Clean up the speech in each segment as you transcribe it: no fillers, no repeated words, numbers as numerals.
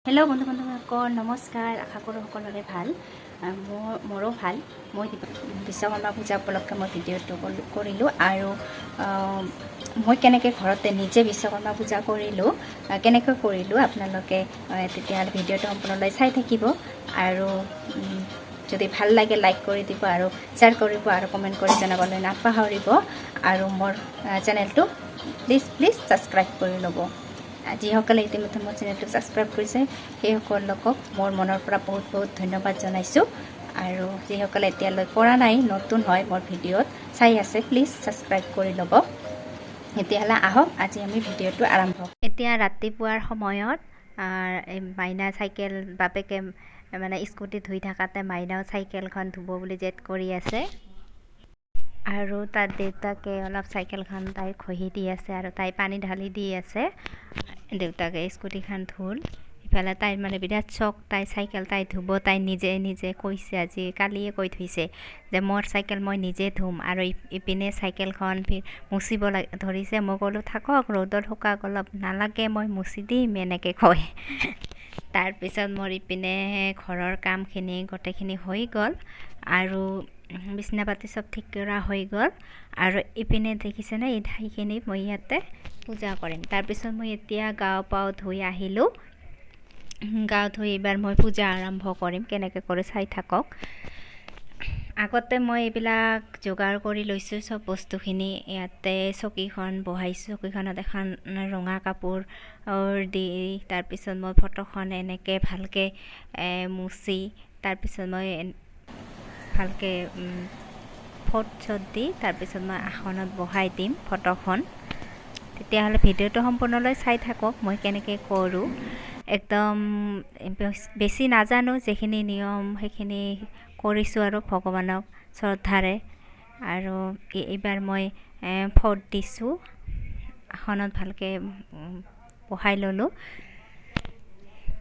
Hello' বন্ধু বান্ধৱীসকল নমস্কাৰ। আশা কৰোঁ সকলোৰে ভাল। মোৰো ভাল। মই বিশ্বকৰ্মা পূজা উপলক্ষে মই ভিডিঅ'টো কৰিলোঁ আৰু মই কেনেকৈ ঘৰতে নিজে বিশ্বকৰ্মা পূজা কৰিলোঁ, কেনেকৈ কৰিলোঁ আপোনালোকে তেতিয়াহ'লে ভিডিঅ'টো সম্পূৰ্ণলৈ চাই থাকিব আৰু যদি ভাল লাগে লাইক কৰি দিব আৰু শ্বেয়াৰ কৰিব আৰু কমেণ্ট কৰি জনাবলৈ নাপাহৰিব আৰু মোৰ চেনেলটো প্লিজ ছাবস্ক্ৰাইব কৰি ল'ব। যিসকলে ইতিমধ্যে মোৰ চেনেলটো ছাবস্ক্ৰাইব কৰিছে সেইসকলক মোৰ মনৰ পৰা বহুত ধন্যবাদ জনাইছোঁ আৰু যিসকলে এতিয়ালৈ কৰা নাই নতুন হয় মোৰ ভিডিঅ'ত চাই আছে প্লিজ ছাবস্ক্ৰাইব কৰি ল'ব। তেতিয়াহ'লে আহক আজি আমি ভিডিঅ'টো আৰম্ভ। এতিয়া ৰাতিপুৱাৰ সময়ত মাইনা চাইকেল বাপেকে মানে স্কুটি ধুই থাকাতে মাইনাও চাইকেলখন ধুব বুলি জেদ কৰি আছে আৰু তাৰ দেউতাকে অলপ চাইকেলখন তাইক ঘঁহি দি আছে আৰু তাই পানী ঢালি দি আছে। দেউতাকে স্কুটিখন ধুল, ইফালে তাইৰ মানে বিৰাট চখ, তাই চাইকেল তাই ধুব। তাই নিজে কৈছে, আজি কালিয়ে কৈ থৈছে যে মোৰ চাইকেল মই নিজে ধুম আৰু ইপিনে চাইকেলখন মুচিব ধৰিছে। মই ক'লোঁ থাকক ৰ'দত শুকাক, অলপ নালাগে মই মুচি দিম এনেকৈ কয়। তাৰপিছত মোৰ ইপিনে ঘৰৰ কামখিনি গোটেইখিনি হৈ গ'ল আৰু বিছনা পাতি চব ঠিক কৰা হৈ গ'ল আৰু ইপিনে দেখিছেনে এই ঠাইখিনি মই ইয়াতে পূজা কৰিম। তাৰপিছত মই এতিয়া গাও পাও ধুই আহিলোঁ। গাও ধুই এইবাৰ মই পূজা আৰম্ভ কৰিম, কেনেকৈ কৰি চাই থাকক। আগতে মই এইবিলাক যোগাৰ কৰি লৈছোঁ চব বস্তুখিনি। ইয়াতে চকীখন বহাইছোঁ, চকীখনত এখন ৰঙা কাপোৰ দি তাৰপিছত মই ফটোখন এনেকৈ ভালকৈ মুচি তাৰপিছত মই ভালকৈ ফট চট দি তাৰপিছত মই আসনত বহাই দিম ফটোখন। তেতিয়াহ'লে ভিডিঅ'টো সম্পূৰ্ণলৈ চাই থাকক মই কেনেকৈ কৰোঁ। একদম বেছি নাজানো, যিখিনি নিয়ম সেইখিনি কৰিছোঁ আৰু ভগৱানক শ্ৰদ্ধাৰে। আৰু এইবাৰ মই ফট দিছোঁ, আসনত ভালকৈ বহাই ল'লোঁ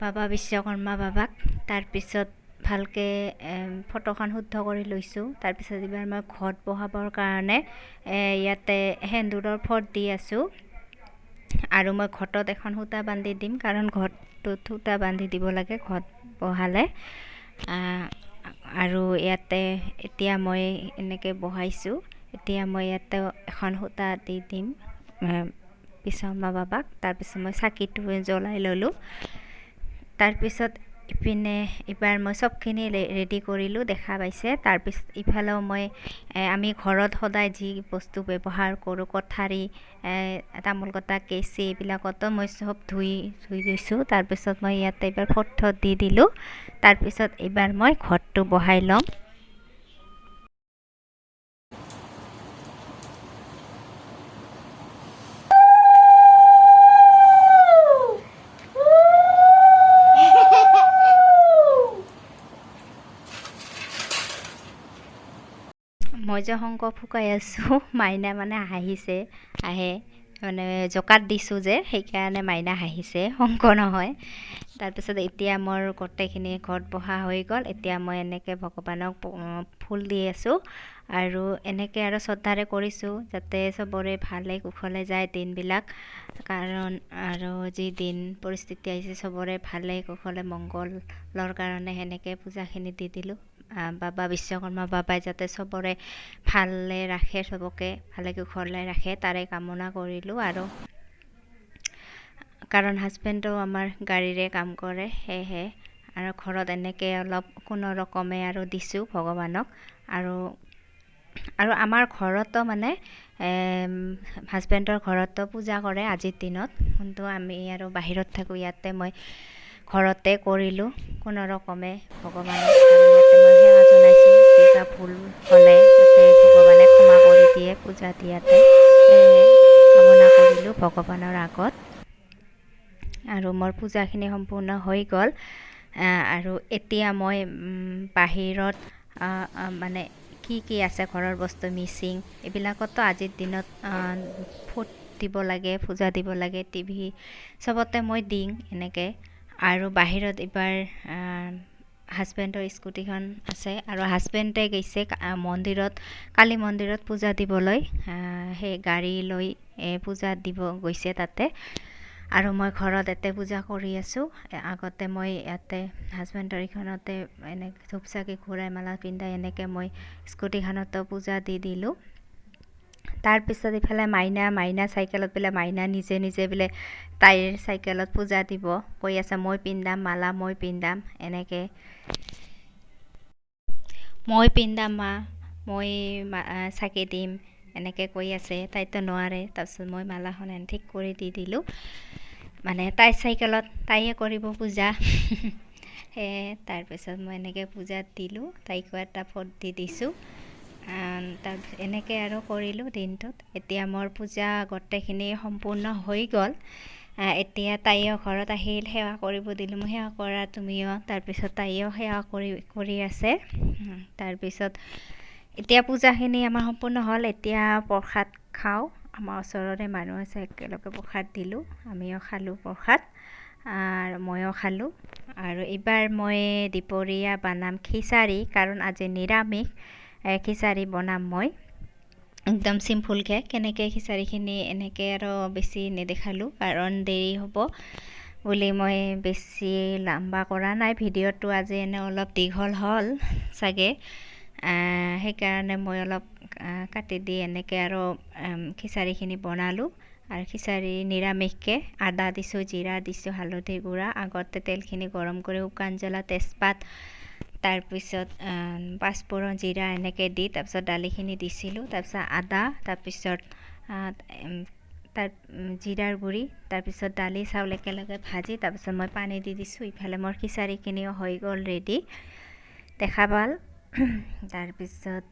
বাবা বিশ্বকৰ্মা বাবাক। তাৰপিছত ভালকৈ ফটোখন শুদ্ধ কৰি লৈছোঁ। তাৰপিছত এইবাৰ মই ঘট বহাবৰ কাৰণে ইয়াতে সেন্দুৰৰ ফট দি আছোঁ আৰু মই ঘটত এখন সূতা বান্ধি দিম, কাৰণ ঘটটোত সূতা বান্ধি দিব লাগে ঘট বহালে। আৰু ইয়াতে এতিয়া মই এনেকৈ বহাইছোঁ। এতিয়া মই ইয়াতে এখন সূতা দি দিম বিশ্বকৰ্মা বাবাক। তাৰপিছত মই চাকিটো জ্বলাই ল'লোঁ। তাৰপিছত ইপিনে এইবাৰ মই চবখিনি ৰেডি কৰিলোঁ, দেখা পাইছে। তাৰপিছত ইফালেও মই আমি ঘৰত সদায় যি বস্তু ব্যৱহাৰ কৰোঁ, কঠাৰী, তামোল কটা কেঁচি, এইবিলাকতো মই চব ধুই লৈছোঁ। তাৰপিছত মই ইয়াতে এইবাৰ ফট দি দিলোঁ। তাৰপিছত এইবাৰ মই ঘৰটো বহাই ল'ম। মই যে শংখ ফুকাই আছোঁ, মাইনা মানে হাঁহিছে, মানে জকাত দিছোঁ যে সেইকাৰণে মাইনা হাঁহিছে, শংখ নহয়। তাৰপিছত এতিয়া মোৰ গোটেইখিনি ঘৰত বহা হৈ গ'ল। এতিয়া মই এনেকৈ ভগৱানক ফুল দি আছোঁ আৰু এনেকৈ আৰু শ্ৰদ্ধাৰে কৰিছোঁ যাতে চবৰে ভালে কুশলে যায় দিনবিলাক। কাৰণ আৰু যি দিন পৰিস্থিতি আহিছে চবৰে ভালে কুশলে মংগলৰ কাৰণে সেনেকৈ পূজাখিনি দি দিলোঁ। বাবা বিশ্বকৰ্মা বাবাই যাতে চবৰে ভালে ৰাখে, চবকে ভালে কুশলে ৰাখে তাৰে কামনা কৰিলোঁ। আৰু কাৰণ হাজবেণ্ডেও আমাৰ গাড়ীৰে কাম কৰে, সেয়েহে আৰু ঘৰত এনেকৈ অলপ কোনো ৰকমে আৰু দিছোঁ ভগৱানক। আৰু আমাৰ ঘৰতো মানে হাজবেণ্ডৰ ঘৰতো পূজা কৰে আজিৰ দিনত, কিন্তু আমি আৰু বাহিৰত থাকোঁ। ইয়াতে মই ঘৰতে কৰিলোঁ কোনো ৰকমে ভগৱানক। ইয়াতে মই সেৱা জনাইছোঁ, কিবা ভুল হ'লে যাতে ভগৱানে ক্ষমা কৰি দিয়ে পূজা দিয়াতে, কামনা কৰিলোঁ ভগৱানৰ আগত। আৰু মোৰ পূজাখিনি সম্পূৰ্ণ হৈ গ'ল। আৰু এতিয়া মই বাহিৰত মানে কি আছে ঘৰৰ বস্তু, মিচিং এইবিলাকতো আজিৰ দিনত ফুট দিব লাগে, পূজা দিব লাগে, টিভি চবতে মই দিম এনেকৈ। আৰু বাহিৰত এইবাৰ হাজবেণ্ডৰ স্কুটিখন আছে আৰু হাজবেণ্ডে গৈছে মন্দিৰত, কালী মন্দিৰত পূজা দিবলৈ। সেই গাড়ী লৈ পূজা দিব গৈছে তাতে। আৰু মই ঘৰত এতে পূজা কৰি আছোঁ আগতে মই ইয়াতে হাজবেণ্ডৰ ইখনতে এনে ধূপ চাকি ঘূৰাই মালা পিন্ধাই এনেকৈ মই স্কুটিখনতো পূজা দি দিলোঁ তাৰপিছত ইফালে মাইনা চাইকেলত বোলে মাইনা নিজে বোলে তাইৰ চাইকেলত পূজা দিব কৈ আছে মই পিন্ধাম মালা মই পিন্ধাম এনেকৈ মই পিন্ধাম মা মই চাকি দিম এনেকৈ কৈ আছে তাইতো নোৱাৰে তাৰপিছত মই মালাখন ঠিক কৰি দি দিলোঁ মানে তাইৰ চাইকেলত তাইয়ে কৰিব পূজা সেয়ে তাৰপিছত মই এনেকৈ পূজাত দিলোঁ তাইকো এটা ফট দি দিছোঁ তাৰ এনেকৈ আৰু কৰিলোঁ দিনটোত এতিয়া মোৰ পূজা গোটেইখিনি সম্পূৰ্ণ হৈ গ'ল এতিয়া তাইও ঘৰত আহিল সেৱা কৰিব দিলোঁ মই সেৱা কৰা তুমিও তাৰপিছত তাইও সেৱা কৰি আছে তাৰপিছত এতিয়া পূজাখিনি আমাৰ সম্পূৰ্ণ হ'ল এতিয়া প্ৰসাদ খাওঁ আমাৰ ওচৰৰে মানুহ আছে একেলগে প্ৰসাদ দিলোঁ আমিও খালোঁ প্ৰসাদ আৰু ময়ো খালোঁ আৰু এইবাৰ মই দুপৰীয়া বনাম খিচাৰি কাৰণ আজি নিৰামিষ খিচাৰি বনাম মই একদম চিম্পুলকৈ কেনেকৈ খিচাৰিখিনি এনেকৈ আৰু বেছি নেদেখালোঁ কাৰণ দেৰি হ'ব বুলি মই বেছি লম্বা কৰা নাই ভিডিঅ'টো আজি এনে অলপ দীঘল হ'ল চাগে সেইকাৰণে মই অলপ কাটি দি এনেকৈ আৰু খিচাৰিখিনি বনালোঁ আৰু খিচাৰি নিৰামিষকৈ আদা দিছোঁ জিৰা দিছোঁ হালধি গুড়া আগতে তেলখিনি গৰম কৰি শুকান জ্বালা তেজপাত তাৰপিছত পাঁচফোৰণ জিৰা এনেকৈ দি তাৰপিছত দালিখিনি দিছিলোঁ তাৰপিছত আদা তাৰপিছত তাৰ জিৰাৰ গুড়ি তাৰপিছত দালি চাউল একেলগে ভাজি তাৰপিছত মই পানী দি দিছোঁ ইফালে মোৰ খিচাৰিখিনিও হৈ গ'ল ৰেডি দেখা পাল তাৰপিছত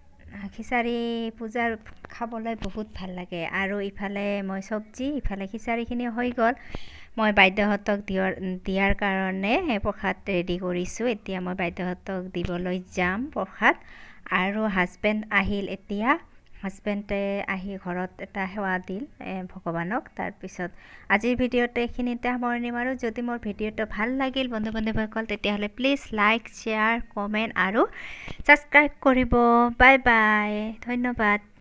খিচাৰি পূজাৰ খাবলৈ বহুত ভাল লাগে আৰু ইফালে মই চব্জি ইফালে খিচাৰিখিনি হৈ গ'ল মই বাইদেউহঁতক দিয়াৰ কাৰণে প্ৰসাদ ৰেডি কৰিছোঁ এতিয়া মই বাইদেউহঁতক দিবলৈ যাম প্ৰসাদ আৰু হাজবেণ্ড আহিল এতিয়া হাজবেণ্ডে আহি ঘৰত এটা সেৱা দিল ভগৱানক তাৰপিছত আজিৰ ভিডিঅ'টো এইখিনিতে সামৰণি মাৰোঁ যদি মোৰ ভিডিঅ'টো ভাল লাগিল বন্ধু বান্ধৱীসকল তেতিয়াহ'লে প্লিজ লাইক শ্বেয়াৰ কমেণ্ট আৰু ছাবস্ক্ৰাইব কৰিব বাই বাই ধন্যবাদ